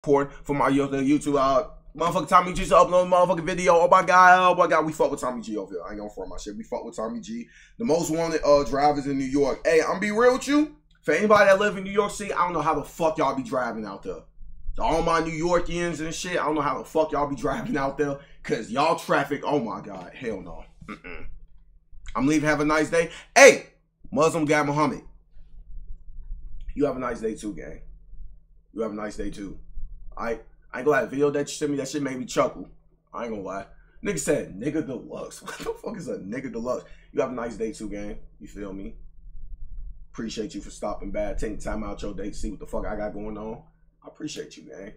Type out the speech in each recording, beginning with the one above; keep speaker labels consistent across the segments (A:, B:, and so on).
A: for my YouTube. Motherfucker Tommy G to upload a motherfucking video. Oh my god, we fuck with Tommy G over here. I ain't gonna front my shit. We fuck with Tommy G. The most wanted drivers in New York. Hey, I'm be real with you. For anybody that live in New York City, I don't know how the fuck y'all be driving out there. To all my New Yorkians and shit, I don't know how the fuck y'all be driving out there. Cause y'all traffic, oh my god, hell no. I'm leaving, have a nice day. Hey, Muslim guy Muhammad. You have a nice day too, gang. You have a nice day too. Alright? I ain't gonna lie, the video that you sent me, that shit made me chuckle. I ain't gonna lie. Nigga said, nigga deluxe. What the fuck is a nigga deluxe? You have a nice day too, gang. You feel me? Appreciate you for stopping by, taking time out your day to see what the fuck I got going on. I appreciate you, gang.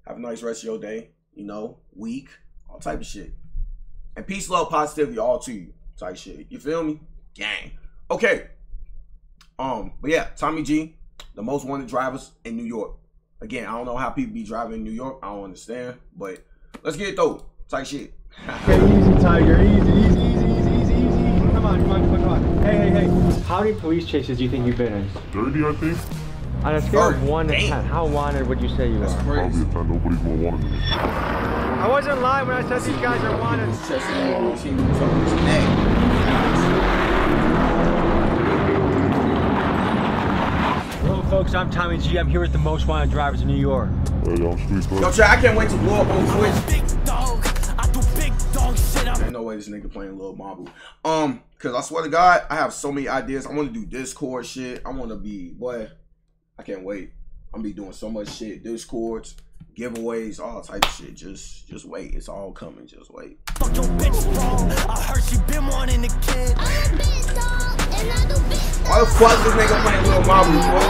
A: Have a nice rest of your day. You know, week, all type of shit. And peace, love, positivity, all to you. Type shit. You feel me? Gang. Okay. But yeah, Tommy G, the most wanted drivers in New York. Again, I don't know how people be driving in New York. I don't understand. But let's get it though. Type shit.
B: Okay, easy, Tiger. Easy. Come on. Hey. How many police chases do you think you've been in?
C: 30, I think.
B: On a scale of 1 to 10, how wanted would you say you are?
C: Probably a 10. Nobody's more wanted than me.
B: I wasn't lying when I said these guys are wanted. Hello, folks. I'm Tommy G. I'm here with the most wanted drivers in New York.
C: Hey, I'm Street Club.
A: Yo, Chad, I can't wait to blow up on Twitch.
D: Big dog. I do big dog shit.
A: Ain't no way this nigga playing Lil Mabu. Cause I swear to God, I have so many ideas. I want to do Discord shit. I want to be, boy, I can't wait. I'm gonna be doing so much shit. Discords, giveaways, all type of shit. Just wait. It's all coming. Just wait.
D: Fuck your bitch, bro. I heard she been wanting a kid. I'm a big dog, and I do big dog.
A: Why the fuck is this nigga playing Lil Mabu, bro?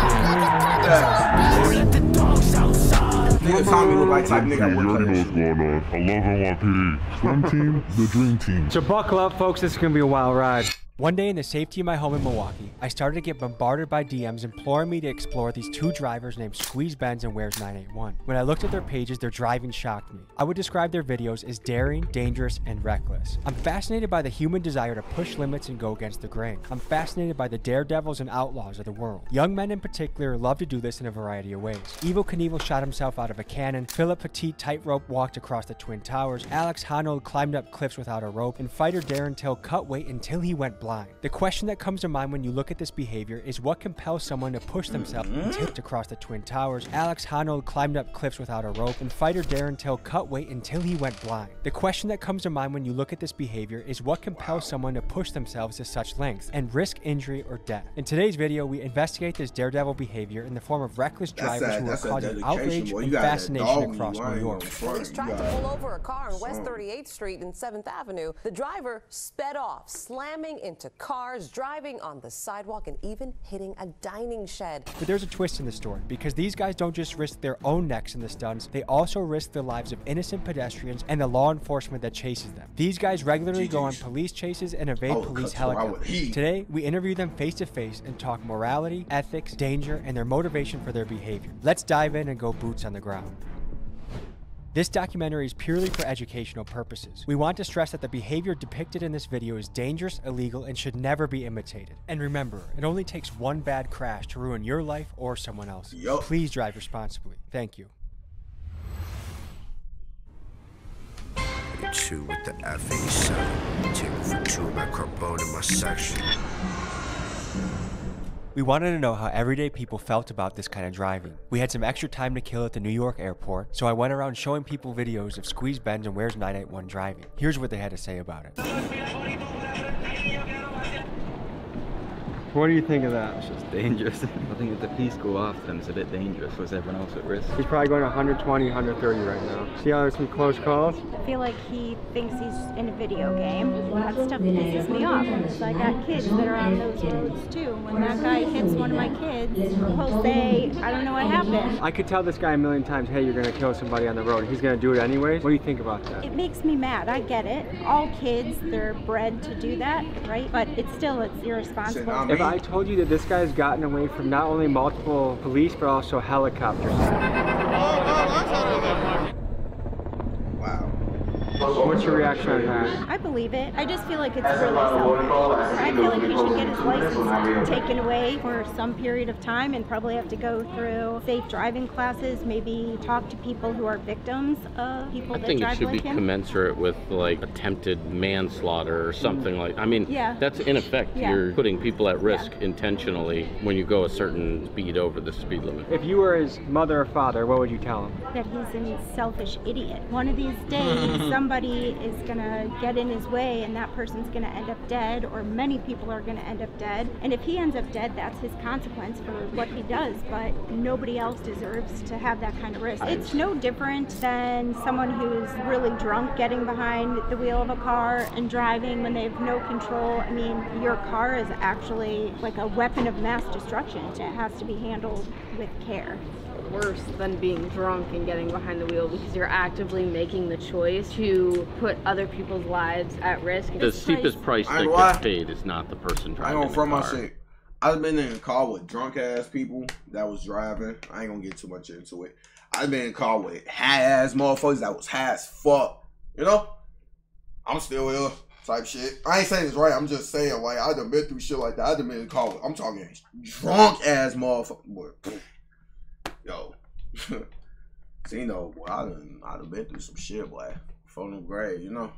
D: Let the dogs outside.
A: Nigga Tommy look like type nigga.
C: You already know what's going on. I love NYPD. Swim team, the dream team.
B: So buckle up, folks. This is gonna be a wild ride. One day in the safety of my home in Milwaukee, I started to get bombarded by DMs imploring me to explore these two drivers named Squeeze Benz and Where's 981. When I looked at their pages, their driving shocked me. I would describe their videos as daring, dangerous, and reckless. I'm fascinated by the human desire to push limits and go against the grain. I'm fascinated by the daredevils and outlaws of the world. Young men in particular love to do this in a variety of ways. Evel Knievel shot himself out of a cannon, Philip Petit tightrope walked across the Twin Towers, Alex Honnold climbed up cliffs without a rope, and fighter Darren Till cut weight until he went blind. The question that comes to mind when you look at this behavior is what compels someone to push themselves and tipped across the Twin Towers. Alex Honnold climbed up cliffs without a rope, and fighter Darren Till cut weight until he went blind. The question that comes to mind when you look at this behavior is what compels someone to push themselves to such lengths and risk injury or death. In today's video, we investigate this daredevil behavior in the form of reckless drivers who are causing outrage and fascination across New York.
E: Police tried to pull over a car on West 38th Street and 7th Avenue. The driver sped off, slamming into cars, driving on the sidewalk, and even hitting a dining shed.
B: But there's a twist in the story, because these guys don't just risk their own necks in the stunts, they also risk the lives of innocent pedestrians and the law enforcement that chases them. These guys regularly go on police chases and evade police helicopters. Today, we interview them face to face and talk morality, ethics, danger, and their motivation for their behavior. Let's dive in and go boots on the ground. This documentary is purely for educational purposes. We want to stress that the behavior depicted in this video is dangerous, illegal, and should never be imitated. And remember, it only takes one bad crash to ruin your life or someone else's. Please drive responsibly. Thank you.
F: 2 with the F87. Table for 2 of my carbone in my section.
B: We wanted to know how everyday people felt about this kind of driving. We had some extra time to kill at the New York airport, so I went around showing people videos of Squeeze Benz and Where's 981 driving. Here's what they had to say about it. What do you think of that?
G: It's just dangerous. I think if the police go after them, it's a bit dangerous. Puts everyone else at risk.
B: He's probably going 120, 130 right now. See how there's some close calls?
H: I feel like he thinks he's in a video game. That stuff pisses me off. So I got kids that are on those roads too. When that guy hits one of my kids, he'll say, I don't know what happened.
B: I could tell this guy a million times, hey, you're gonna kill somebody on the road. He's gonna do it anyways. What do you think about that?
H: It makes me mad. I get it. All kids, they're bred to do that, right? But it's irresponsible.
B: If I told you that this guy's gotten away from not only multiple police, but also helicopters.
A: Wow.
B: What What's your reaction on that?
H: I believe it. I just feel like it's really selfish. I feel like he should get his license taken away for some period of time and probably have to go through safe driving classes, maybe talk to people who are victims of people that drive like him.
I: I think it should be commensurate with like attempted manslaughter or something like. I mean, that's in effect you're putting people at risk intentionally when you go a certain speed over the speed limit.
B: If you were his mother or father, what would you tell him?
H: That he's a selfish idiot. One of these days, somebody is gonna get in his way and that person's gonna end up dead, or many people are gonna end up dead. And if he ends up dead, that's his consequence for what he does, but nobody else deserves to have that kind of risk. It's no different than someone who's really drunk getting behind the wheel of a car and driving when they have no control. I mean, your car is actually like a weapon of mass destruction. It has to be handled with care.
J: Worse than being drunk and getting behind the wheel, because you're actively making the choice to put other people's lives at risk.
I: The steepest price that gets paid is not the person driving the car.
A: My shit. I've been in a car with drunk ass people that was driving. I ain't gonna get too much into it. I've been in a car with high ass motherfuckers that was high as fuck. You know? I'm still here type shit. I ain't saying it's right. I'm just saying, like, I done been through shit like that. I done been in a car with, I'm talking drunk ass motherfuckers. Yo, so, you know, boy, I done been through some shit, boy. Phone them grave, you know.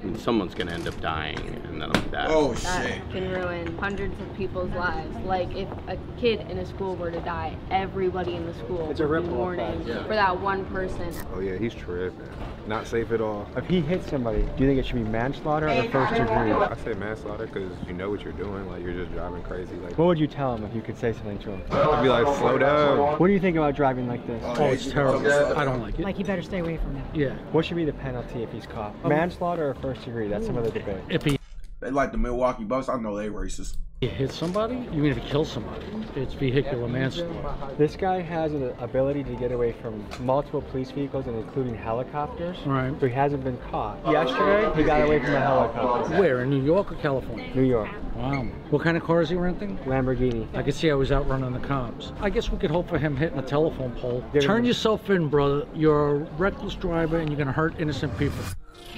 I: And someone's gonna end up dying, and then that.
A: Oh
J: that
A: shit!
J: Can ruin hundreds of people's lives. Like if a kid in a school were to die, everybody in the school
B: it's a
J: would be mourning for that one person.
K: Oh yeah, he's tripping. Not safe at all.
B: If he hits somebody, do you think it should be manslaughter or first degree?
K: I say manslaughter because you know what you're doing. Like you're just driving crazy. Like
B: what would you tell him if you could say something to him?
K: I'd be like, slow down.
B: What do you think about driving like this?
L: Oh, it's terrible. I don't like it.
M: Like you better stay away from him.
L: Yeah.
B: What should be the penalty if he's caught? Manslaughter or first degree? That's some other debate.
L: If he
A: They like the Milwaukee Bucks. I know they racist.
L: hits somebody, you mean if he kills somebody? It's vehicular manslaughter.
B: This guy has an ability to get away from multiple police vehicles, and including helicopters.
L: Right.
B: So he hasn't been caught. Yesterday, he got away from a helicopter.
L: Where, in New York or California?
B: New York.
L: Wow. What kind of car is he renting?
B: Lamborghini.
L: I could see I was out running the comps. I guess we could hope for him hitting a telephone pole. Turn yourself in, brother. You're a reckless driver and you're going to hurt innocent people.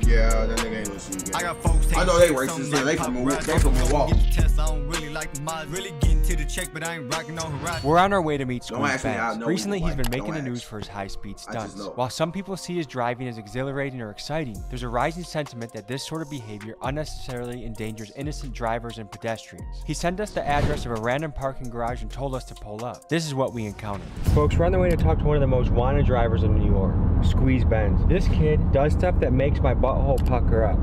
A: Yeah, that nigga ain't listening again. I know they racist. Yeah, they from Milwaukee.
B: We're on our way to meet Squeeze
A: actually, I
B: Benz.
A: know
B: Recently, he's been making the
A: Don't
B: news
A: ask.
B: for his high-speed
A: I just
B: stunts.
A: know.
B: While some people see his driving as exhilarating or exciting, there's a rising sentiment that this sort of behavior unnecessarily endangers innocent drivers and pedestrians. He sent us the address of a random parking garage and told us to pull up. This is what we encountered. Folks, we're on the way to talk to one of the most wanted drivers in New York, Squeeze Benz. This kid does stuff that makes my butthole pucker up.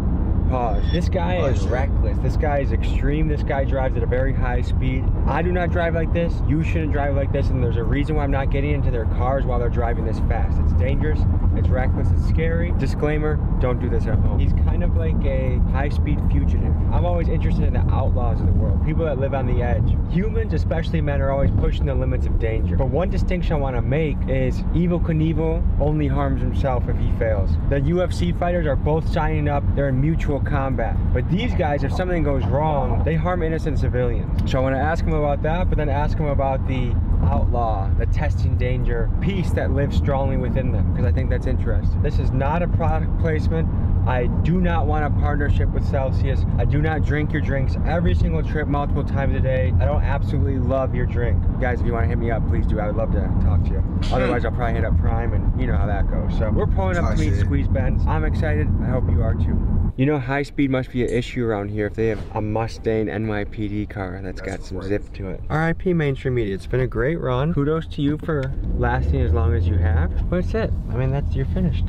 B: Pause. This guy is reckless. This guy is extreme. This guy drives at a very high speed. I do not drive like this. You shouldn't drive like this, and there's a reason why I'm not getting into their cars while they're driving this fast. It's dangerous. It's reckless. It's scary. Disclaimer, don't do this at home. He's kind of like a high-speed fugitive. I'm always interested in the outlaws of the world, people that live on the edge. Humans, especially men, are always pushing the limits of danger. But one distinction I want to make is Evel Knievel only harms himself if he fails. The UFC fighters are both signing up. They're in mutual combat. But these guys, if something goes wrong, they harm innocent civilians. So I want to ask him about that, but then ask him about the outlaw, the testing danger piece that lives strongly within them, because I think that's interesting. This is not a product placement. I do not want a partnership with Celsius. I do not drink your drinks every single trip multiple times a day. I don't absolutely love your drink. Guys, if you want to hit me up, please do. I would love to talk to you. Otherwise, I'll probably hit up Prime, and you know how that goes. So we're pulling up to meet Squeeze Benz. I'm excited. I hope you are too. You know, high speed must be an issue around here if they have a Mustang NYPD car that's got some zip to it. RIP Mainstream Media. It's been a great run. Kudos to you for lasting as long as you have. But it's it. I mean, you're finished.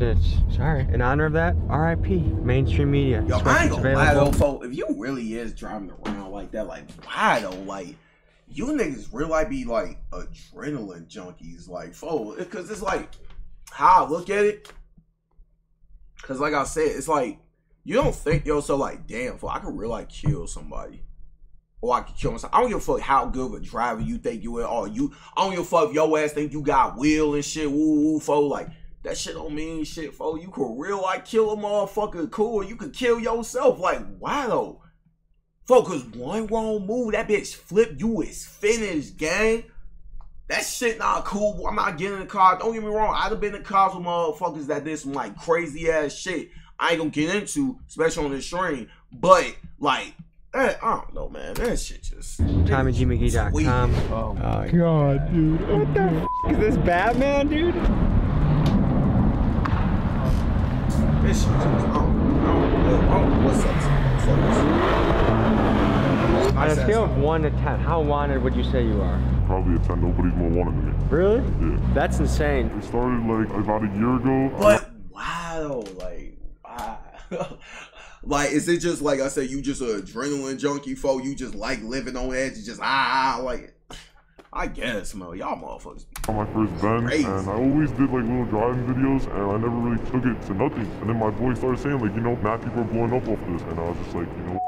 B: Sorry. In honor of that, RIP Mainstream Media.
A: Yo, I ain't gonna lie though, folks. If you really is driving around like that, like, why though? Like, you niggas really like be like adrenaline junkies, like, folks. Because it's like, how I look at it. Because like I said, it's like, you don't think, yo, so like, damn, I could really like kill somebody. Or I could kill myself. I don't give a fuck how good of a driver you think you are. Or I don't give a fuck if your ass think you got wheel and shit, woo woo, fo. Like, that shit don't mean shit, fo. You could real like kill a motherfucker cool. You could kill yourself. Like, why though? Fo, cause one wrong move, that bitch flip, you is finished, gang. That shit not cool. I'm not getting in the car. Don't get me wrong. I'd have been in cars with motherfuckers that did some like crazy ass shit. I ain't gonna get into, especially on this stream. But like, I don't know, man. That shit just
B: TommyGMcGee.com.
L: Oh my god, dude.
B: What the f is this Batman, dude?
A: This shit just, I don't know what's up.
B: On a scale of 1 to 10, how wanted would you say you are?
C: Probably a 10. Nobody's more wanted than me.
B: Really?
C: Yeah.
B: That's insane.
C: It started like about a year ago.
A: But wow, like wow. Like, is it just like I said, you just an adrenaline junkie, folk? You just like living on edge, you just like I guess, man, y'all motherfuckers.
C: On my first Benz, and I always did like little driving videos, and I never really took it to nothing. And then my boy started saying like, you know, mad people are blowing up off this, and I was just like, you know,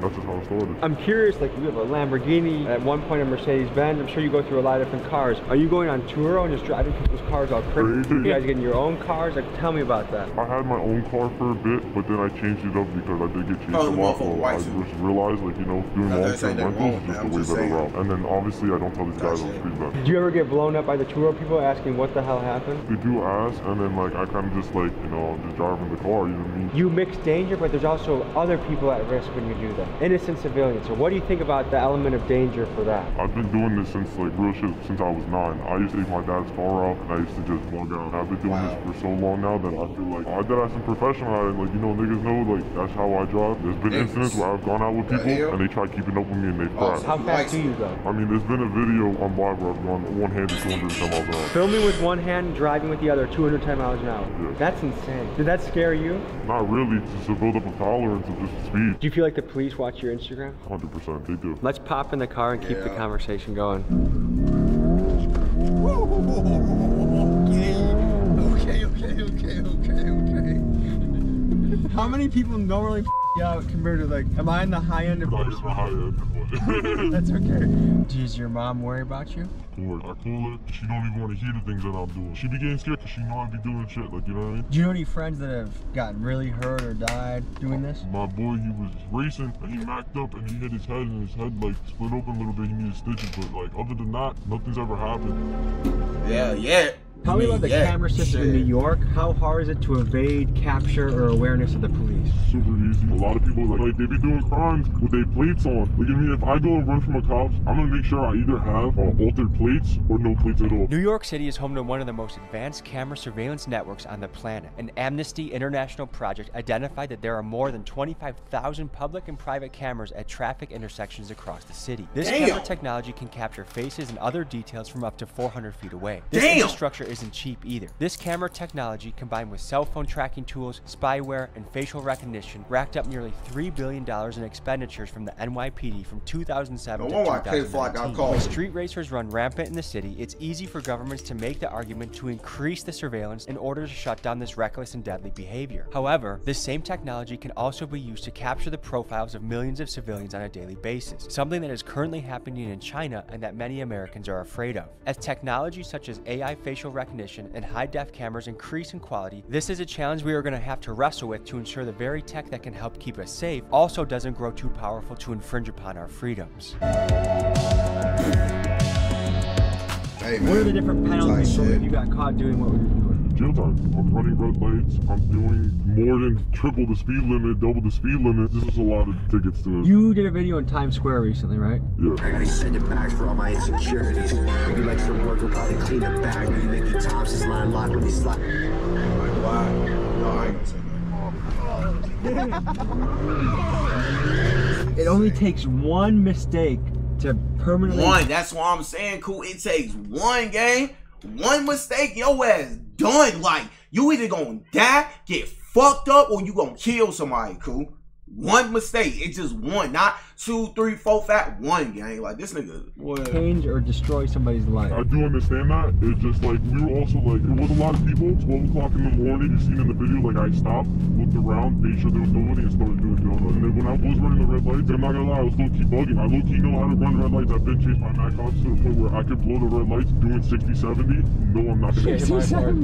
C: that's just how it started.
B: I'm curious, like you have a Lamborghini, at one point a Mercedes-Benz, I'm sure you go through a lot of different cars. Are you going on tour and just driving people's cars all crazy? You guys getting your own cars? Like, tell me about that.
C: I had my own car for a bit, but then I changed it up because I did get chased a lot. So I just realized, like, you know, doing long-term rentals is just the way better route. And then obviously I don't tell these guys on the street that.
B: Did you ever get blown up by the tour people asking what the hell happened?
C: They do ask, and then like I kind of just like, you know, I'm just driving the car, you know what I mean?
B: You mix danger, but there's also other people at risk when you do that. Innocent civilians. So what do you think about the element of danger for that?
C: I've been doing this since like real shit since I was 9. I used to take my dad's car out and I used to just bug out. I've been doing this for so long now that I feel like I did have some professional at it. Like, you know, niggas know like that's how I drive. There's been incidents where I've gone out with people and they try keeping up with me and they crash.
B: How fast do you go?
C: I mean, there's been a video on live where I've gone one-handed 210 miles an hour.
B: Filming with one hand, driving with the other 210 miles an hour. Yeah. That's insane. Did that scare you?
C: Not really, just to build up a tolerance of just speed.
B: Do you feel like the police watch your Instagram?
C: 100%, they do.
B: Let's pop in the car and keep the conversation going. Okay. How many people normally out compared to like, am I in the high end of
C: That's
B: okay. Does your mom worry about you?
C: I told her, she don't even want to hear the things that I'm doing. She be getting scared because she know I be doing shit, like, you know what I mean?
B: Do you know any friends that have gotten really hurt or died doing this?
C: My boy, he was racing and he macked up and he hit his head and his head like split open a little bit. He needed stitches, but like other than that, nothing's ever happened.
A: Yeah.
B: Tell me about the camera system in New York. How hard is it to evade capture or awareness of the police?
C: Super easy. A lot of people like they be doing crimes with their plates on. Like, I mean, if I go and run from a cop, I'm gonna make sure I either have altered plates or no plates at all.
B: New York City is home to one of the most advanced camera surveillance networks on the planet. An Amnesty International project identified that there are more than 25,000 public and private cameras at traffic intersections across the city. This camera technology can capture faces and other details from up to 400 feet away. This infrastructure isn't cheap either. This camera technology, combined with cell phone tracking tools, spyware, and facial recognition, racked up nearly $3 billion in expenditures from the NYPD from 2007 to 2019. When street racers run rampant in the city, it's easy for governments to make the argument to increase the surveillance in order to shut down this reckless and deadly behavior. However, this same technology can also be used to capture the profiles of millions of civilians on a daily basis, something that is currently happening in China and that many Americans are afraid of. As technology such as AI facial recognition and high-def cameras increase in quality, this is a challenge we are going to have to wrestle with to ensure the very tech that can help keep us safe also doesn't grow too powerful to infringe upon our freedoms.
A: Hey, man,
B: what are the different penalties for if you got caught doing what we were doing?
C: Jail time. I'm running red lights. I'm doing more than triple the speed limit, double the speed limit. This is a lot of tickets to it.
B: You did a video in Times Square recently, right?
C: Yeah.
F: I gotta send it back for all my insecurities. Maybe like some work will probably clean it back. Maybe Mickey Thompson's line locked when he slide.
A: No, I ain't gonna say that.
B: It only takes one mistake to permanently...
A: That's what I'm saying, cool. It takes one game, one mistake, your ass done. Like, you either gonna die, get fucked up, or you gonna kill somebody, cool. One mistake. It's just one, not 2, 3, 4, 5. One gang. Like, this nigga.
B: Change or destroy somebody's life.
C: I do understand that. It's just like we were also like there was a lot of people. 12 o'clock in the morning. You seen in the video like I stopped, looked around, made sure there was nobody, and started doing donuts. And then when I was running the red lights, I'm not gonna lie, I was low key bugging. I low key know how to run red lights. I've been chased by Mac cops to the point where I could blow the red lights doing 60, 70. No, I'm not gonna get my part.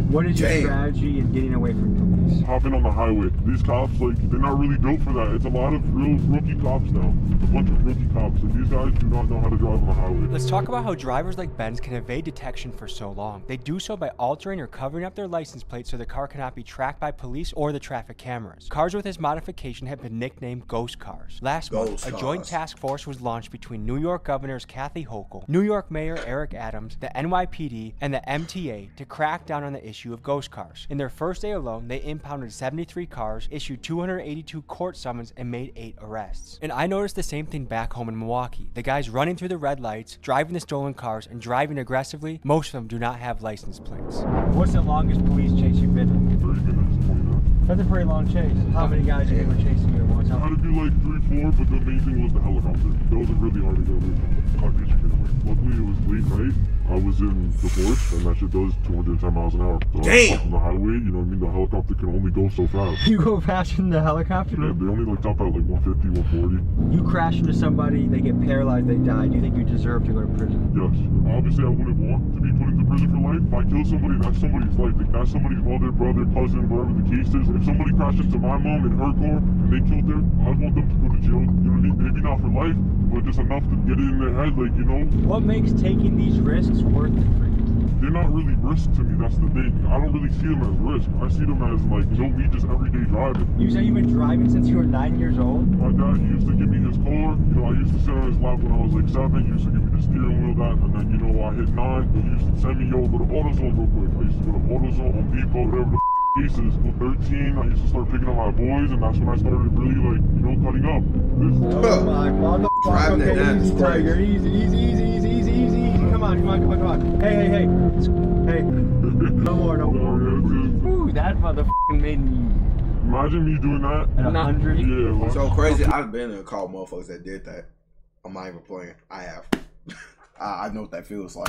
B: What is your strategy in getting away from police?
C: Hopping on the highway. These cops, like, they're not really built for that. It's a lot of real rookie cops now. A bunch of rookie cops, and these guys do not know how to drive on the highway.
B: Let's talk about how drivers like Ben's can evade detection for so long. They do so by altering or covering up their license plates so the car cannot be tracked by police or the traffic cameras. Cars with this modification have been nicknamed ghost cars. Last month, a joint task force was launched between New York Governors Kathy Hochul, New York Mayor Eric Adams, the NYPD, and the MTA to crack down on the issue of ghost cars. In their first day alone, they impounded 73 cars, issued 282 court summons, and made 8 arrests. And I noticed the same thing back home in Milwaukee. The guys running through the red lights, driving the stolen cars, and driving aggressively, most of them do not have license plates. What's the longest police chase you've been in?
C: 30 minutes, 20 minutes.
B: That's a pretty long chase. How many guys are you chasing you at once?
C: It had to be like 3, 4, but the main thing was the helicopter. Those are really hard to get away from. Can't get you away. Luckily, it was late night. I was in the forest, and that shit does 210 miles an hour. So
A: damn!
C: On the highway, you know what I mean? The helicopter can only go so fast.
B: You go faster than the helicopter?
C: Yeah, they only like top out like 150, 140.
B: You crash into somebody, they get paralyzed, they die. Do you think you deserve to go to prison?
C: Yes. Obviously, I wouldn't want to be put into prison for life. If I kill somebody, that's somebody's life. Like, that's somebody's mother, brother, cousin, whatever the case is. If somebody crashed into my mom in her car and they killed her, I'd want them to go to jail. You know what I mean? Maybe not for life, but just enough to get it in their head, like, you know?
B: What makes taking these risks worth it for you?
C: They're not really risks to me, that's the thing. I don't really see them as risks. I see them as, like, you know, me just everyday driving.
B: You say you've been driving since you were 9 years old?
C: My dad used to give me his car. You know, I used to sit on his lap when I was like 7. He used to give me the steering wheel, that, and then, you know, I hit 9. He used to send me, yo, go to AutoZone real quick. I used to go to AutoZone, Home Depot, whatever the cases. At 13, I used to start picking up my boys, and that's when I started really, like, you know, cutting up.
B: Oh my mother.
A: Driving that down is
B: Tiger. Easy. Come on. Hey. No more. Ooh, that motherfucking made me.
C: Imagine me doing that
B: at 100.
C: Yeah. Like,
A: so crazy. I've been in a call motherfuckers that did that. I'm not even playing. I have. I know what that feels like.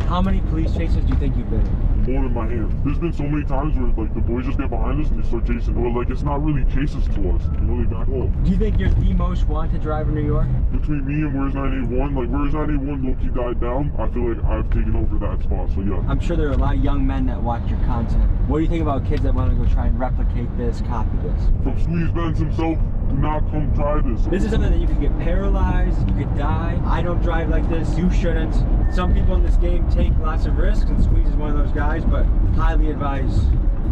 B: How many police chases do you think you've been in?
C: More in my hand. There's been so many times where like the boys just get behind us and they start chasing. Or like it's not really chases to us. You know, they back off.
B: Do you think you're the most wanted driver in New York?
C: Between me and Where's 981, like Where's 981 low-key died down, I feel like I've taken over that spot, so yeah.
B: I'm sure there are a lot of young men that watch your content. What do you think about kids that want to go try and replicate this, copy this?
C: From Squeeze Benz himself, do not come try this.
B: This is something that you could get paralyzed, you could die. I don't drive like this, you shouldn't. Some people in this game take lots of risks, and Squeeze is one of those guys, but highly advise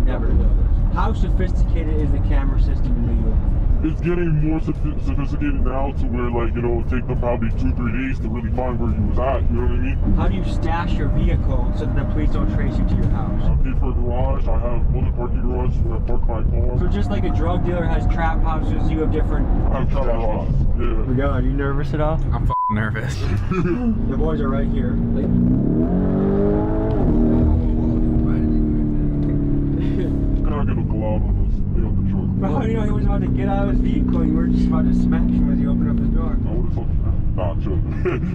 B: never to do this. How sophisticated is the camera system in New York?
C: It's getting more sophisticated now to where, like, you know, it take them probably 2-3 days to really find where you was at, you know what I mean?
B: How do you stash your vehicle so that the police don't trace you to your house?
C: I pay for a garage, I have other parking garages where I park my car.
B: So just like a drug dealer has trap houses, you have different...
C: I have trap houses, yeah.
B: We go, are you nervous at all?
K: I'm f***ing nervous.
B: The boys are right here.
C: Can I get a collab on this?
B: But how do you know he was about to get out of his vehicle and you were just about to smash him as he opened up his door?
C: I would have fucking not sure.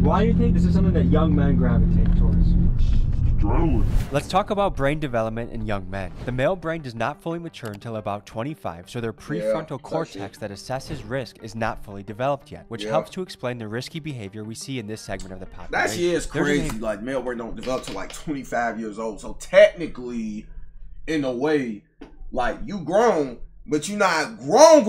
B: Why do you think this is something that young men gravitate towards?
C: Adrenaline.
B: Let's talk about brain development in young men. The male brain does not fully mature until about 25, so their prefrontal cortex that assesses risk is not fully developed yet, which helps to explain the risky behavior we see in this segment of the population.
A: That shit is crazy. Like, male brain don't develop till like 25 years old. So technically, in a way, like, you grown, but you not grown.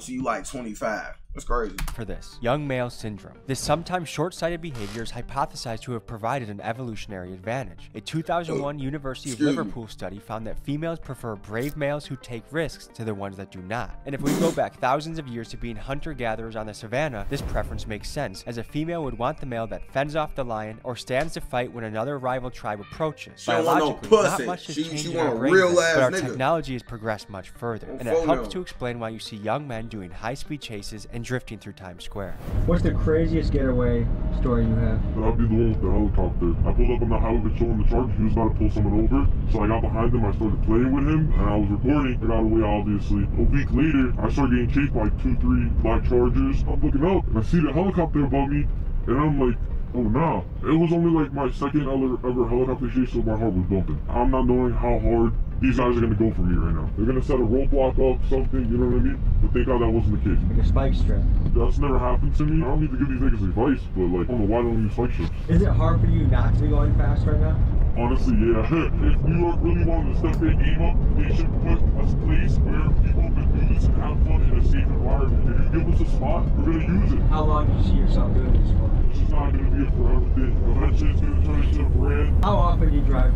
A: So you like 25. That's crazy.
B: For this, young male syndrome. This sometimes short-sighted behavior is hypothesized to have provided an evolutionary advantage. A 2001 University of Liverpool study found that females prefer brave males who take risks to the ones that do not. And if we go back thousands of years to being hunter-gatherers on the savannah, this preference makes sense, as a female would want the male that fends off the lion or stands to fight when another rival tribe approaches.
A: Biologically,
B: not much has changed in our brain, but our technology has progressed much further, and it helps to explain why you see young men doing high-speed chases and drifting through Times Square. What's the craziest getaway story you have?
C: That'd be the one with the helicopter. I pulled up on the highway showing the charge. He was about to pull someone over. So I got behind him, I started playing with him, and I was recording. I got away, obviously. A week later, I started getting chased by 2-3 black Chargers. I'm looking up, and I see the helicopter above me, and I'm like, oh nah. It was only like my second ever helicopter chase, so my heart was bumping. I'm not knowing how hard these guys are gonna go for me right now. They're gonna set a roadblock up, something, you know what I mean? But thank God that wasn't the case.
B: Like a spike strip.
C: That's never happened to me. I don't need to give these niggas advice, but like, I don't know why they don't use spike strips.
B: Is it hard for you not to be going fast right now?
C: Honestly, yeah. If New York really wanted to step their game up, they should put a place where people can do this and have fun in a safe environment. If you give us a spot, we're gonna use it.
B: How long do you see yourself doing this for?
C: This is not gonna be a forever thing. Eventually, it's gonna turn into a brand.
B: How often do you drive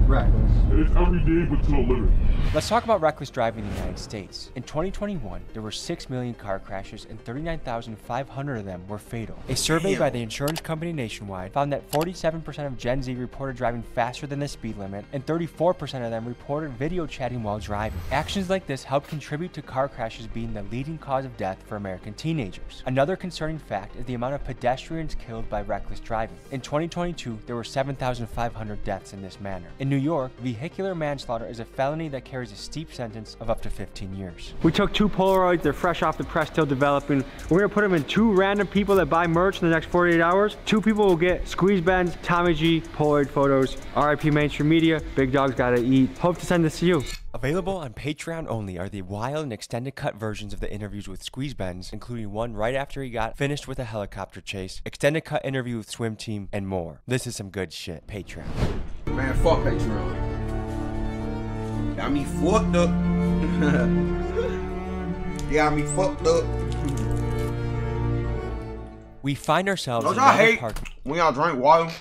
B: reckless?
C: It's every day, but to a limit.
B: Let's talk about reckless driving in the United States. In 2021, there were 6 million car crashes and 39,500 of them were fatal. A survey by the insurance company Nationwide found that 47% of Gen Z reported driving faster than the speed limit, and 34% of them reported video chatting while driving. Actions like this help contribute to car crashes being the leading cause of death for American teenagers. Another concerning fact is the amount of pedestrians killed by reckless driving. In 2022, there were 7,500 deaths in this manner. In New York, vehicular manslaughter is a felony that carries a steep sentence of up to 15 years. We took 2 Polaroids, they're fresh off the press, still developing. We're gonna put them in 2 random people that buy merch in the next 48 hours. 2 people will get Squeeze Benz, Tommy G, Polaroid photos. RIP Mainstream Media, big dogs gotta eat. Hope to send this to you. Available on Patreon only are the wild and extended cut versions of the interviews with Squeeze Benz, including one right after he got finished with a helicopter chase, extended cut interview with Swim Team, and more. This is some good shit. Patreon.
A: Man, fuck Patreon. Got me fucked up. Got me fucked up.
B: We find ourselves
A: Don't
B: in
A: y'all
B: another
A: hate
B: park.
A: when y'all drink water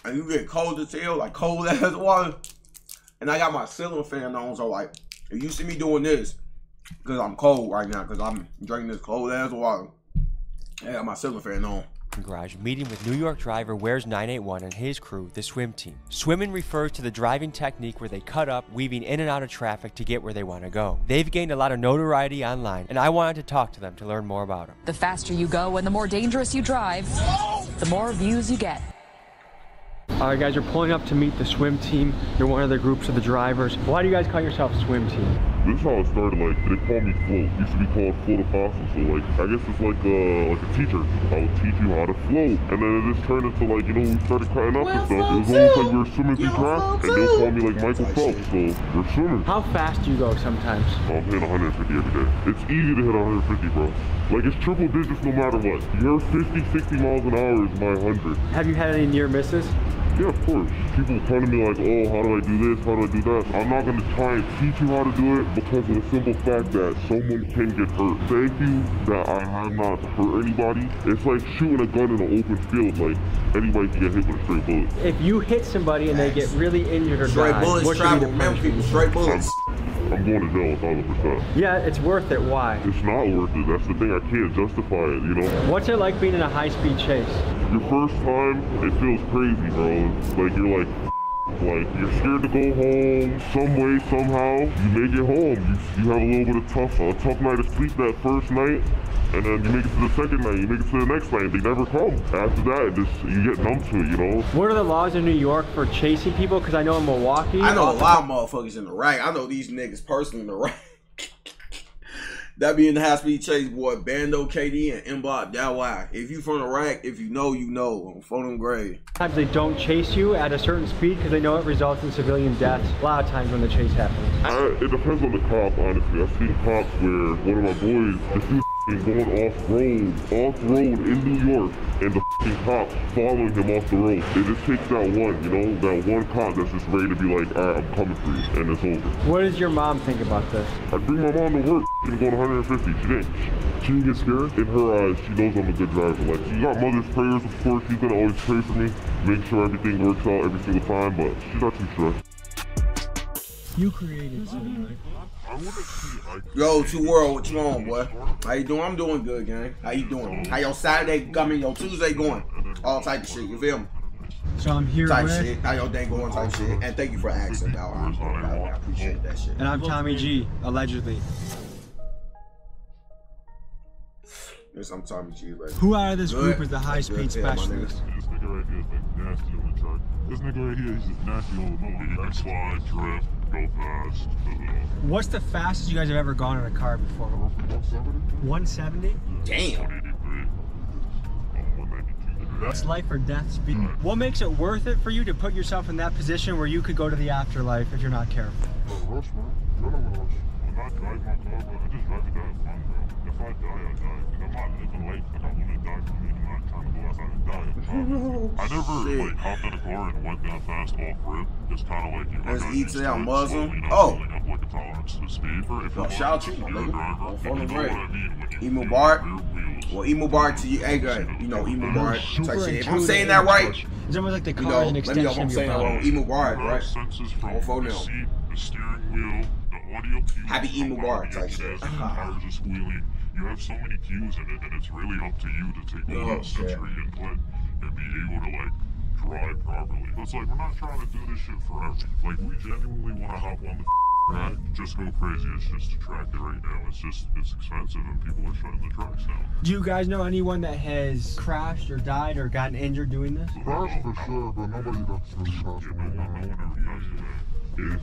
A: and you get cold as hell, like cold ass water? And I got my ceiling fan on, so like, if you see me doing this, because I'm cold right now, because I'm drinking this cold ass water, I got my ceiling fan on.
B: Garage meeting with New York driver Where's 981 and his crew, the Swim Team. Swimming refers to the driving technique where they cut up, weaving in and out of traffic to get where they want to go. They've gained a lot of notoriety online, and I wanted to talk to them to learn more about them.
M: The faster you go and the more dangerous you drive, the more views you get.
B: Alright guys, you're pulling up to meet the Swim Team. You're one of the groups of the drivers. Why do you guys call yourself Swim Team?
C: This is how it started. Like, they call me Float. Used to be called Float Apostle. So like, I guess it's like a teacher. I would teach you how to float. And then it just turned into like, you know, we started cutting up and stuff. It was almost like we were swimming through track, and they'll call me like Michael Phelps. So we're swimming.
B: How fast do you go sometimes?
C: I'm hitting 150 every day. It's easy to hit 150, bro. Like, it's triple digits no matter what. Your 50, 60 miles an hour is my 100.
B: Have you had any near misses?
C: Yeah, of course. People come to me like, oh, how do I do this? How do I do that? I'm not going to try and teach you how to do it because of the simple fact that someone can get hurt. Thank you that I have not hurt anybody. It's like shooting a gun in an open field. Like, anybody can get hit with a straight bullet.
B: If you hit somebody and they get really injured or
A: straight
B: die,
A: bullets travel, remember people, straight bullets.
C: I'm going to jail 1,000%.
B: Yeah, it's worth it. Why?
C: It's not worth it. That's the thing. I can't justify it, you know?
B: What's it like being in a high-speed chase?
C: Your first time, it feels crazy, bro. It's like you're like you're scared to go home some way, somehow. You make it home. You have a little bit of a tough night of sleep that first night, and then you make it to the second night, you make it to the next night. They never come. After that, you get numb to it, you know?
B: What are the laws in New York for chasing people? Because I know in Milwaukee,
A: I know a lot of motherfuckers in the rack. I know these niggas personally in the rack. That be in the high speed chase, boy. Bando, KD, and M-Block. That why. If you from the rack, if you know, you know. Phone them grade.
B: Sometimes they don't chase you at a certain speed because they know it results in civilian deaths. A lot of times when the chase happens.
C: It depends on the cop, honestly. I've seen cops where one of my boys, this dude going off-road in New York, and the cops following him off the road. It just takes that one, you know, that one cop that's just ready to be like, all right, I'm coming for you, and it's over.
B: What does your mom think about this?
C: I bring my mom to work and going 150. She didn't get scared. In her eyes, she knows I'm a good driver. Like, she got mother's prayers, of course. She's gonna always pray for me, make sure everything works out every single time, but she's not too stressed.
B: You created something, right?
A: Yo, 2 World, what you on, boy? How you doing? I'm doing good, gang. How you doing? How your Saturday coming? Your Tuesday going? All type of shit, you feel me?
B: So I'm here
A: type
B: with...
A: shit. How your day going type shit. And thank you for asking, dog. I appreciate that shit.
B: And I'm Tommy G, allegedly.
A: Yes, I'm Tommy G, like.
B: Who out of this group is the high-speed specialist?
C: This nigga right here is like nasty on the track. This nigga right here is just nasty on the road. He can slide, drift, go fast.
B: What's the fastest you guys have ever gone in a car before?
C: 170?
B: 170?
A: Damn.
B: That's life or death speed. What makes it worth it for you to put yourself in that position where you could go to the afterlife if you're not careful?
C: Rush, man. When I drive my car, bro, I just drive it to have fun, bro. If I die, I die. I'm not living life like I want to die for me. I'm not trying to go outside and die. I never like hopped in a car and went that fast off rip. It's kind of like you.
A: Let's eat today. I'm Muslim.
C: Building up like a tolerance to speed for if you're
A: shout out to you,
C: a driver.
A: Phone
C: You know what I mean? When you
A: Emu Bart. Well, Emu Bart to you. Hey, good. You know, Emu Bart. If I'm saying that right,
B: it's almost like the car
A: you know,
B: is an
A: let me know if I'm
B: extension
A: saying
B: of
A: that
B: your
A: wrong.
B: body.
A: Emu Bart, right?
C: Senses from
A: On phone
C: the
A: now.
C: seat, the steering wheel, the audio cues.
A: Happy Emu Bart type
C: says
A: shit.
C: the tires are squealing. You have so many cues in it, and it's really up to you to take all that sensory input and be able to like drive properly. But it's like we're not trying to do this shit forever. Like we genuinely want to hop on the track, just go crazy. It's just a track right now. It's expensive, and people are shutting the tracks down.
B: Do you guys know anyone that has crashed or died or gotten injured doing this?
C: Crashed for sure, but nobody that's really passed away. No one ever passed away.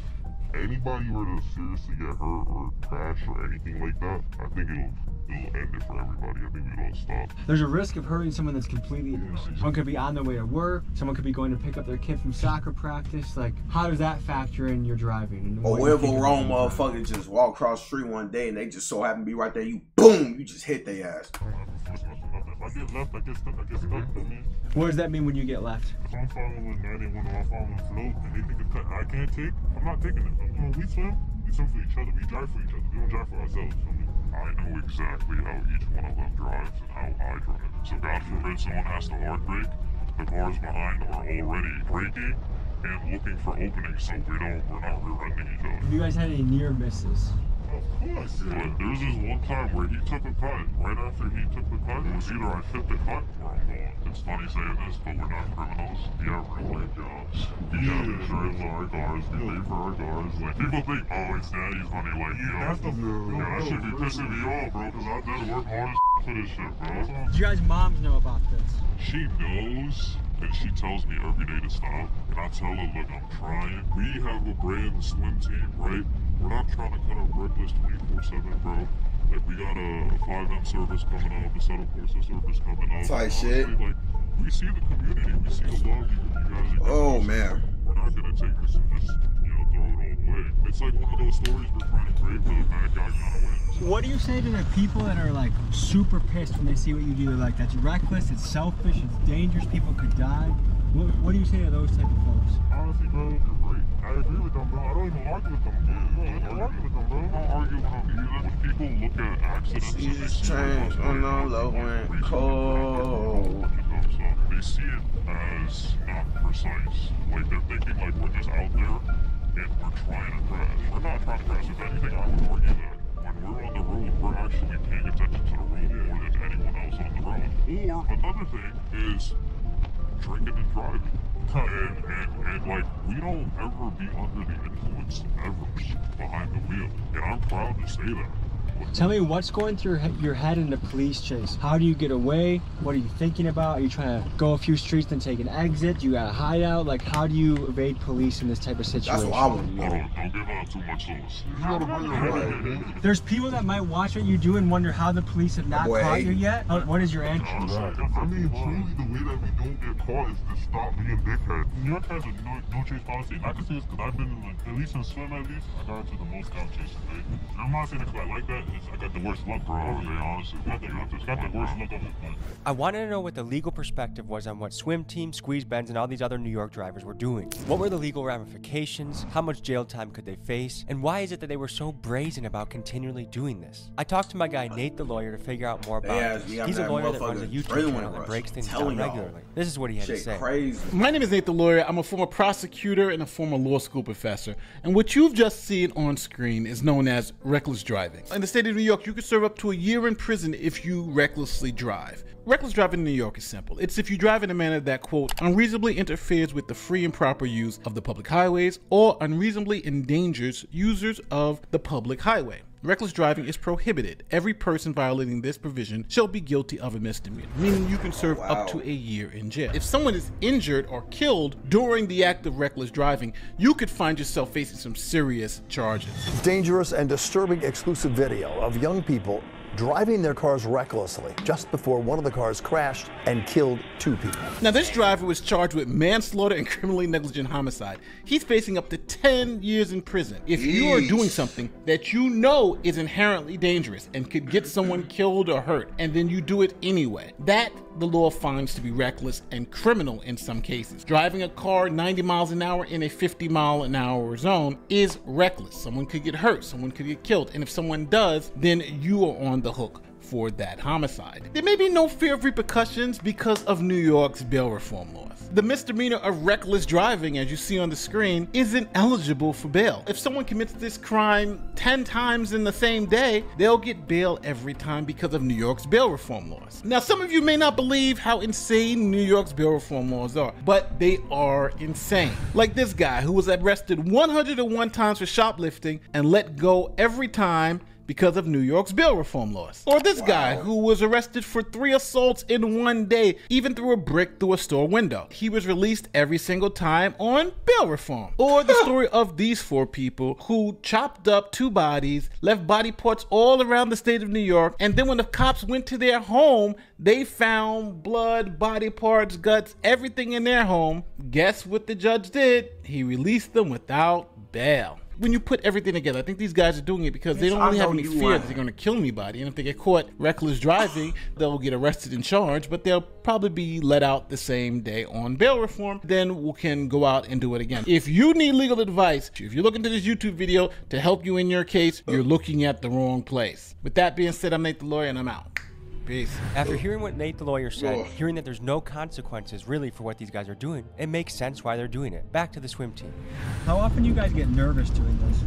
C: If anybody were to seriously get hurt or crash or anything like that, I think it'll end it for everybody. I think we don't stop.
B: There's a risk of hurting someone that's completely innocent. Someone could be on their way to work. Someone could be going to pick up their kid from soccer practice. Like, how does that factor in your driving?
A: Or wherever wrong motherfucker just walk across the street one day and they just so happen to be right there. You boom, you just hit their ass.
C: If I get left, I get stuck.
B: What does that mean when you get left?
C: If I'm following 91 or I'm following float and they think a cut I can't take, I'm not taking it. We swim for each other. We drive for each other. We don't drive for ourselves. I know exactly how each one of them drives and how I drive. So God forbid someone has to hard brake, the cars behind are already braking and looking for openings so we're not rear-ending each other.
B: Have you guys had any near misses?
C: Of course. But there was this one time where he took a cut. Right after he took the cut, it was either I fit the cut or I'm gone. It's funny saying this, but we're not criminals. We have real-life jobs. We have insurance on our cars. We pay for our cars. Like, people think, oh, it's daddy's money. Like, that should be pissing me off, bro, because I did work hard as for this shit, bro.
B: Do you guys' moms know about this?
C: She knows, and she tells me every day to stop. And I tell her, look, I'm trying. We have a brand swim team, right? We're not trying to cut out reckless 24/7, bro. Like, we got a 5M service coming up, a Settle Course service coming up.
A: Tight shit.
C: Like, we see the community, we see the love you guys are
A: Oh, man.
C: We're not gonna take this and just, throw it all away. It's like one of those stories we're trying to create where the bad guy kind of wins.
B: What do you say to the people that are like super pissed when they see what you do? They're like, that's reckless, it's selfish, it's dangerous, people could die. What do you say to those type of folks?
C: Honestly, bro, you're right. I agree with them, bro. I don't even argue with them. I don't argue with them, bro. I don't argue with them either. When people look at accidents, they see
A: change on the low and cold.
C: They see it as not precise. Like, they're thinking like we're just out there and we're trying to crash. We're not trying to crash. If anything, I would argue that when we're on the road, we're actually paying attention to the road more than anyone else on the road. Or another thing is drinking and driving. And like, we don't ever be under the influence ever behind the wheel. And I'm proud to say that.
B: Tell me what's going through your head in the police chase. How do you get away? What are you thinking about? Are you trying to go a few streets then take an exit? Do you got a hideout? Like, how do you evade police in this type of situation?
A: That's what I want to know.
C: Don't give out too much sauce.
B: There's people that might watch what you do and wonder how the police have not caught you yet. What is your answer?
C: I mean, truly, the way that we don't get caught is to stop being dickheads. New York has a no chase policy. And I can say this because I've been, at least in swim at least, I got into the most down chases, right? And I'm not saying it because I like that. I got the worst luck, bro. Honestly, got the worst luck of it.
B: I wanted to know what the legal perspective was on what swim team, squeeze bends, and all these other New York drivers were doing. What were the legal ramifications? How much jail time could they face? And why is it that they were so brazen about continually doing this? I talked to my guy Nate, the lawyer, to figure out more about it. He's a lawyer that runs a YouTube channel that breaks things down regularly. This is what he had to say.
A: Crazy.
N: My name is Nate, the lawyer. I'm a former prosecutor and a former law school professor. And what you've just seen on screen is known as reckless driving. In the state of New York, you could serve up to a year in prison if you recklessly drive. Reckless driving in New York is simple. It's if you drive in a manner that, quote, unreasonably interferes with the free and proper use of the public highways or unreasonably endangers users of the public highway. Reckless driving is prohibited. Every person violating this provision shall be guilty of a misdemeanor, meaning you can serve up to a year in jail. If someone is injured or killed during the act of reckless driving, you could find yourself facing some serious charges.
O: Dangerous and disturbing exclusive video of young people driving their cars recklessly just before one of the cars crashed and killed 2 people.
N: Now, this driver was charged with manslaughter and criminally negligent homicide. He's facing up to 10 years in prison. If you are doing something that you know is inherently dangerous and could get someone killed or hurt, and then you do it anyway, that the law finds to be reckless and criminal in some cases. Driving a car 90 miles an hour in a 50-mile-an-hour zone is reckless. Someone could get hurt, someone could get killed, and if someone does, then you are on the hook for that homicide. There may be no fear of repercussions because of New York's bail reform laws. The misdemeanor of reckless driving, as you see on the screen, isn't eligible for bail. If someone commits this crime 10 times in the same day, they'll get bail every time because of New York's bail reform laws. Now, some of you may not believe how insane New York's bail reform laws are, but they are insane. Like this guy who was arrested 101 times for shoplifting and let go every time because of New York's bail reform laws. Or this guy who was arrested for 3 assaults in one day, even threw a brick through a store window. He was released every single time on bail reform. Or the story of these 4 people who chopped up 2 bodies, left body parts all around the state of New York, and then when the cops went to their home, they found blood, body parts, guts, everything in their home. Guess what the judge did? He released them without bail. When you put everything together, I think these guys are doing it because they don't really have any fear that they're going to kill anybody. And if they get caught reckless driving, they'll get arrested and charged, but they'll probably be let out the same day on bail reform. Then we can go out and do it again. If you need legal advice, if you're looking to this YouTube video to help you in your case, you're looking at the wrong place. With that being said, I'm Nate the Lawyer, and I'm out. Peace.
B: After hearing what Nate the Lawyer said, hearing that there's no consequences really for what these guys are doing, it makes sense why they're doing it. Back to the swim team.
P: How often do you guys get nervous doing this?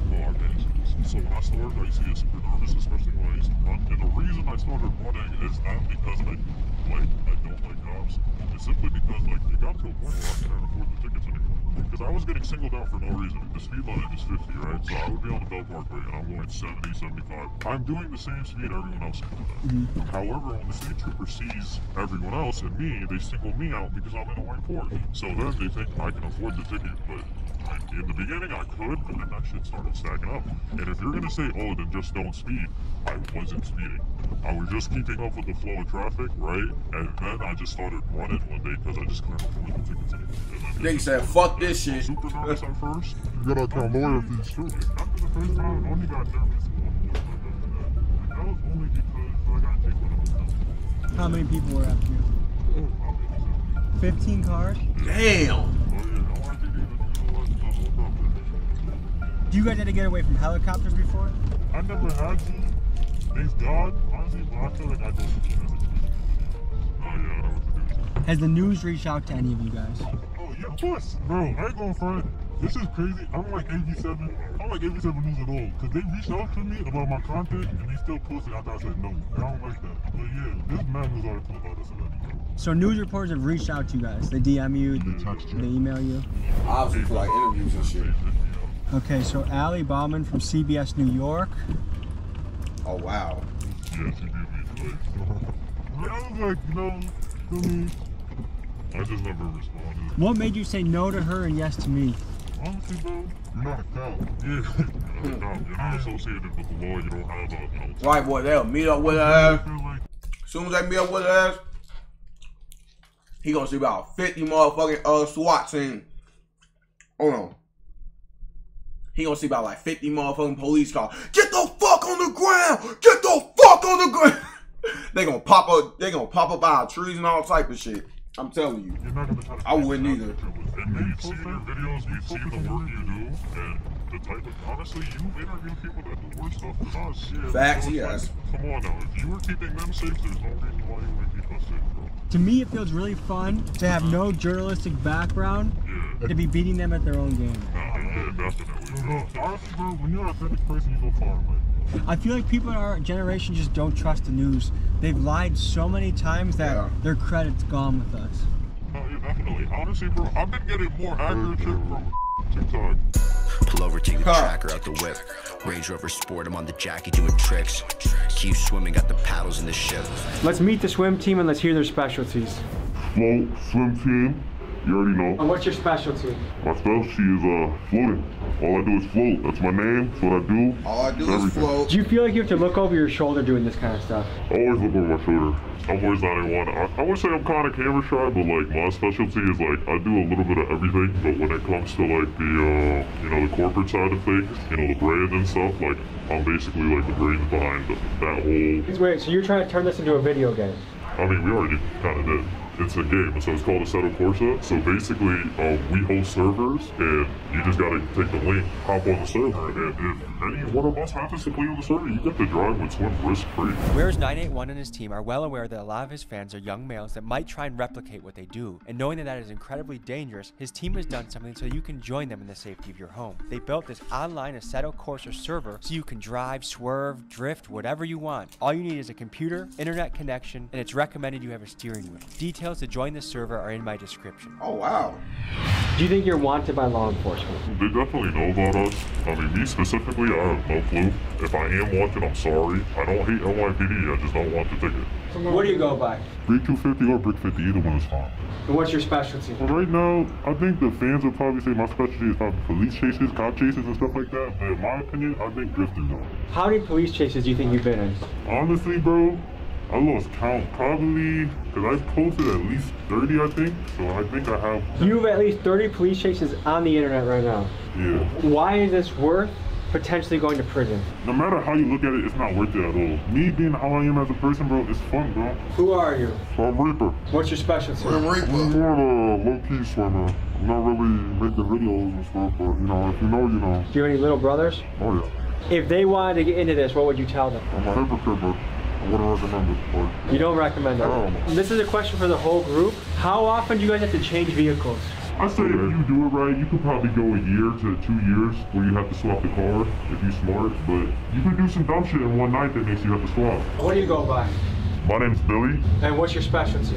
C: So when I started, I used to get super nervous, especially when I used to run. And the reason I started running is not because I don't like cops. It's simply because it got to a point where I couldn't afford the tickets anymore. Because I was getting singled out for no reason. The speed limit is 50, right? So I would be on the Bell Parkway and I'm going 70, 75. I'm doing the same speed everyone else is doing. However, when the state trooper sees everyone else and me, they single me out because I'm in a white Porsche. So then they think I can afford the ticket, but in the beginning I could, but then that shit started stacking up. And if you're gonna say, oh, then just don't speed, I wasn't speeding. I was just keeping up with the flow of traffic, right? And then I just started running one day because I just couldn't afford the tickets anymore.
A: They said, fuck this shit.
C: Super nervous at first. You gotta tell lawyer fees too. After the first time, I only got nervous. That was only because I got kicked when I was done.
P: How many people were after you? 15 cars?
A: Damn.
P: Do you guys had to get away from helicopters before?
C: I never had to. Thanks God. Honestly, but I feel like I don't. Oh yeah, I know what to do.
P: Has the news reached out to any of you guys?
C: Oh yeah, of course. Bro, I ain't going front. This is crazy. I'm like AB7. I'm like AB7 News at all. Because they reached out to me about my content and they still posted after I said no. I don't like that. But yeah, there's mad news articles about us already.
P: So news reporters have reached out to you guys. They DM you,
C: they text you,
P: they email you.
A: Obviously for like interviews and shit.
P: Okay, so Ali Bauman from CBS New York.
A: Oh wow.
C: Yeah, she did me. I was like, no, to me. I just never responded.
P: What made you say no to her and yes to me?
C: Honestly, bro, you're not a cop. Yeah, you're not a cop. You're not associated with the law. You don't have a
A: Right, boy, they'll meet up with her ass. As soon as they meet up with her ass, he gonna see about 50 motherfucking SWAT team. Hold on. He gonna see about like 50 motherfucking police cars. Get the fuck on the ground! Get the fuck on the ground! They gonna pop up out of trees and all type of shit. I'm telling you.
C: You're not gonna try to
A: I wouldn't either.
C: And you've seen your videos, you've seen the work you do, and the type of, honestly, you interview people that do worse stuff than us. Yeah,
A: facts, yes.
C: Come on now, if you were keeping them safe, there's no reason why you wouldn't keep us safe, bro.
P: To me, it feels really fun to have no journalistic background and to be beating them at their own game.
C: Yeah, definitely. Honestly, bro, when you're an authentic person, you go far in life.
P: I feel like people in our generation just don't trust the news. They've lied so many times that their credit's gone with us.
C: No, yeah, definitely. Honestly, bro, I've been getting more accurate shit from TikTok.
Q: Pull over, take the tracker out the whip. Range Rover Sport, I'm on the Jackie doing tricks. Keep swimming, got the paddles in the ship.
B: Let's meet the swim team and let's hear their specialties.
C: Float, swim team, You already know.
B: And what's your specialty?
C: My specialty is floating. All I do is float. That's my name. That's what I do.
A: All I do is float.
B: Do you feel like you have to look over your shoulder doing this kind of stuff?
C: I always look over my shoulder. I'm always 91. I would say I'm kind of camera shy, but like my specialty is like I do a little bit of everything. But when it comes to like the the corporate side of things, the brand and stuff, like I'm basically like the brains behind that whole.
B: Wait, so you're trying to turn this into a video game?
C: I mean, we already kind of did. It's a game, so it's called Assetto Corsa. So basically, we host servers, and you just gotta take the link, hop on the server, and if any one of us happens to play on the server, you get to drive with Swim risk-free.
B: Whereas 981 and his team are well aware that a lot of his fans are young males that might try and replicate what they do, and knowing that that is incredibly dangerous, his team has done something so you can join them in the safety of your home. They built this online Assetto Corsa server so you can drive, swerve, drift, whatever you want. All you need is a computer, internet connection, and it's recommended you have a steering wheel. Details to join the server are in my description.
A: Oh, wow.
B: Do you think you're wanted by law enforcement?
C: They definitely know about us. I mean, me specifically, I have no clue. If I am wanted, I'm sorry. I don't hate NYPD, I just don't want the ticket.
B: What do you go by?
C: Brick 250 or Brick 50, either one is fine.
B: And what's your specialty?
C: Well, right now, I think the fans would probably say my specialty is probably police chases, cop chases, and stuff like that. But in my opinion, I think drifting though.
B: How many police chases do you think you've been in?
C: Honestly, bro, I lost count probably because I've posted at least 30, I think. So I think I have.
B: You have at least 30 police chases on the internet right now.
C: Yeah.
B: Why is this worth potentially going to prison?
C: No matter how you look at it, it's not worth it at all. Me being how I am as a person, bro, it's fun, bro.
B: Who are you?
C: I'm Reaper.
B: What's your specialty?
C: I'm more of a low-key swimmer. I'm not really making videos and stuff, but if you know, you know.
B: Do you have any little brothers?
C: Oh yeah.
B: If they wanted to get into this, what would you tell them?
C: I'm a hypocrite, but I wouldn't recommend it for you.
B: You don't recommend it? This is a question for the whole group. How often do you guys have to change vehicles?
C: I say if you do it right, you could probably go a year to 2 years where you have to swap the car if you're smart, but you could do some dumb shit in one night that makes you have to swap.
B: What do you go by?
C: My name's Billy.
B: And what's your specialty?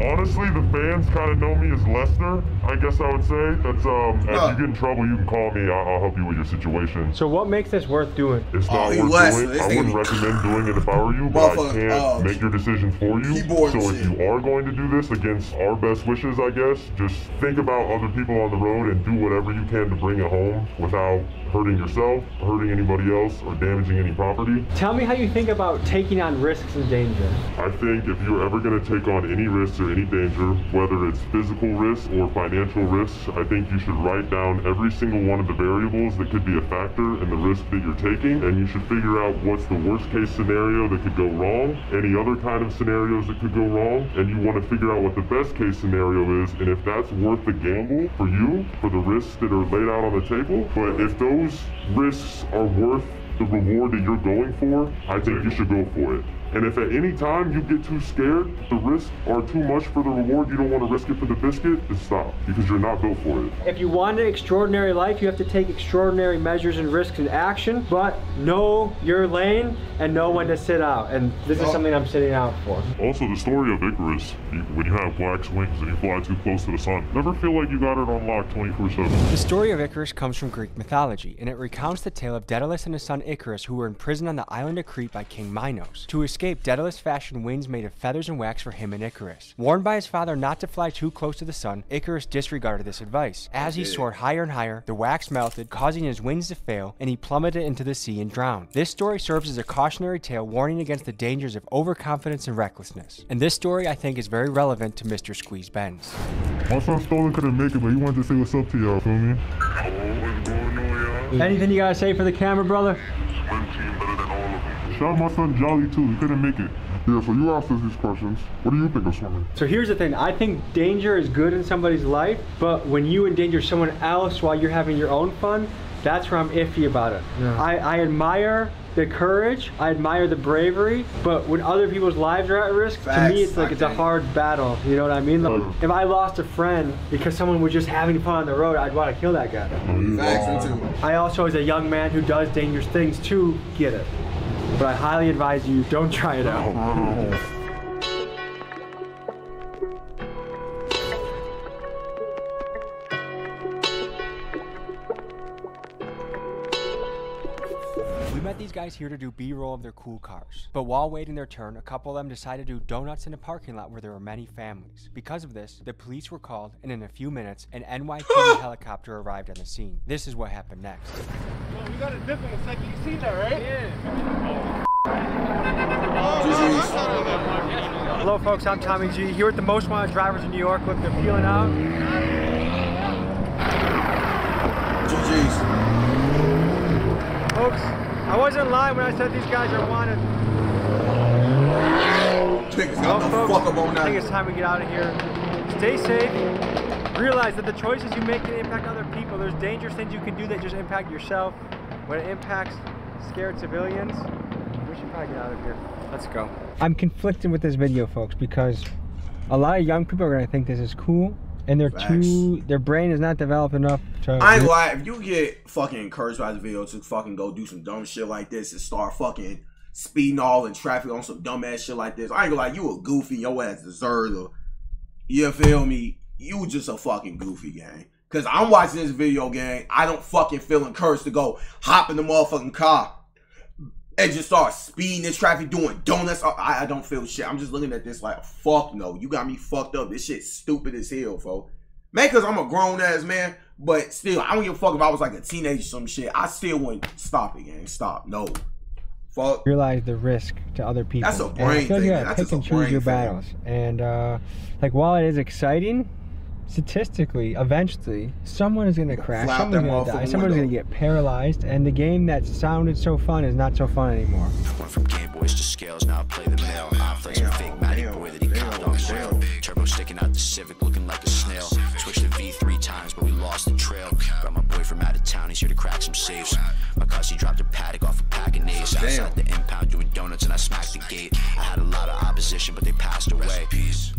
C: Honestly, the fans kind of know me as Lester, I guess I would say. That's, if you get in trouble, you can call me. I'll help you with your situation.
B: So what makes this worth doing?
C: It's not worth doing. I wouldn't recommend doing it if I were you, but I can't make your decision for you. So if you are going to do this against our best wishes, I guess, just think about other people on the road and do whatever you can to bring it home without hurting yourself, hurting anybody else, or damaging any property.
B: Tell me how you think about taking on risks and danger.
C: I think if you're ever going to take on any risks or any danger, whether it's physical risks or financial risks, I think you should write down every single one of the variables that could be a factor in the risk that you're taking, and you should figure out what's the worst case scenario that could go wrong, any other kind of scenarios that could go wrong, and you want to figure out what the best case scenario is, and if that's worth the gamble for you, for the risks that are laid out on the table. But if those risks are worth the reward that you're going for, I think you should go for it. And if at any time you get too scared, the risks are too much for the reward, you don't want to risk it for the biscuit, then stop, because you're not built for it.
B: If you want an extraordinary life, you have to take extraordinary measures and risks and action, but know your lane and know when to sit out. And this is something I'm sitting out for.
C: Also, the story of Icarus, when you have black wings and you fly too close to the sun, never feel like you got it on lock 24/7.
B: The story of Icarus comes from Greek mythology, and it recounts the tale of Daedalus and his son Icarus, who were imprisoned on the island of Crete by King Minos. To escape, Daedalus fashioned wings made of feathers and wax for him and Icarus. Warned by his father not to fly too close to the sun, Icarus disregarded this advice. As he soared higher and higher, the wax melted, causing his wings to fail, and he plummeted into the sea and drowned. This story serves as a cautionary tale warning against the dangers of overconfidence and recklessness. And this story, I think, is very relevant to Mr. Squeeze Benz.
C: My son Stolen couldn't make it, but he wanted to say what's up to y'all, feel me?
B: Anything you gotta say for the camera, brother?
C: Shout out my son Jolly too, he couldn't make it. Yeah, so you asked us these questions. What do you think of swimming?
B: So here's the thing, I think danger is good in somebody's life, but when you endanger someone else while you're having your own fun, that's where I'm iffy about it. Yeah. I admire the courage, I admire the bravery, but when other people's lives are at risk, to me it's like it's a hard battle, you know what I mean? Like, if I lost a friend because someone was just having fun on the road, I'd want to kill that guy. I also, as a young man who does dangerous things too, get it. But I highly advise you, don't try it out. We met these guys here to do B-roll of their cool cars. But while waiting their turn, a couple of them decided to do donuts in a parking lot where there were many families. Because of this, the police were called, and in a few minutes, an NYPD helicopter arrived on the scene. This is what happened next.
R: Well, we got a dip in a second. You seen that, right? Yeah.
B: Hello folks, I'm Tommy G, here with the most wanted drivers in New York. Look, they're peeling out.
A: GG's.
B: Folks, I wasn't lying when I said these guys are wanted. I think it's time we get out of here. Stay safe. Realize that the choices you make can impact other people. There's dangerous things you can do that just impact yourself. When it impacts scared civilians, we should probably get out of here. Let's go. I'm conflicted with this video, folks, because a lot of young people are gonna think this is cool, and their brain is not developed enough to.
A: I ain't gonna lie, if you get fucking encouraged by the video to fucking go do some dumb shit like this and start fucking speeding all in traffic on some dumb ass shit like this, I ain't gonna lie, you a goofy, your ass deserves a, you feel me? You just a fucking goofy, gang. Cause I'm watching this video, gang, I don't fucking feel encouraged to go hop in the motherfucking car and just start speeding in traffic, doing donuts. I don't feel shit. I'm just looking at this like, fuck no. You got me fucked up. This shit's stupid as hell, folks. Man, because I'm a grown-ass man, but still, I don't give a fuck if I was like a teenager or some shit. I still wouldn't stop it, gang. Stop. No. Fuck.
B: Realize the risk to other people.
A: That's a brain thing.
B: You gotta pick and choose your battles. And, like, while it is exciting, statistically, eventually, someone is going to crash, someone's going to die, someone's going to get paralyzed, and the game that sounded so fun is not so fun anymore.
Q: Went from Game Boys to scales, now I play the mail. I play some fake Matty boy that he caught on rail. Turbo sticking out the Civic, looking like a snail. Switched the V 3 times, but we lost the trail. Got my boy from out of town, he's here to crack some safes. My cussy dropped a paddock off a pack of nays. Outside the impound doing donuts, and I smacked the gate. I had a lot of opposition, but they passed away.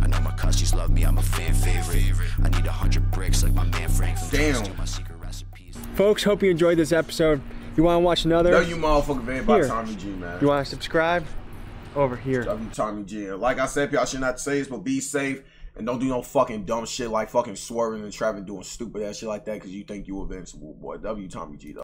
Q: I know my cussies love me, I'm a fan favorite. I need 100 bricks like my man Frank from my secret recipes.
B: Folks, hope you enjoyed this episode. You want to watch another?
A: No, you motherfucking van by Tommy G, man.
B: You want to subscribe? Over here.
A: Tommy G. Like I said, y'all should not say this, but be safe and don't do no fucking dumb shit like fucking swerving and traffic doing stupid ass shit like that because you think you invincible, boy. Tommy G, though.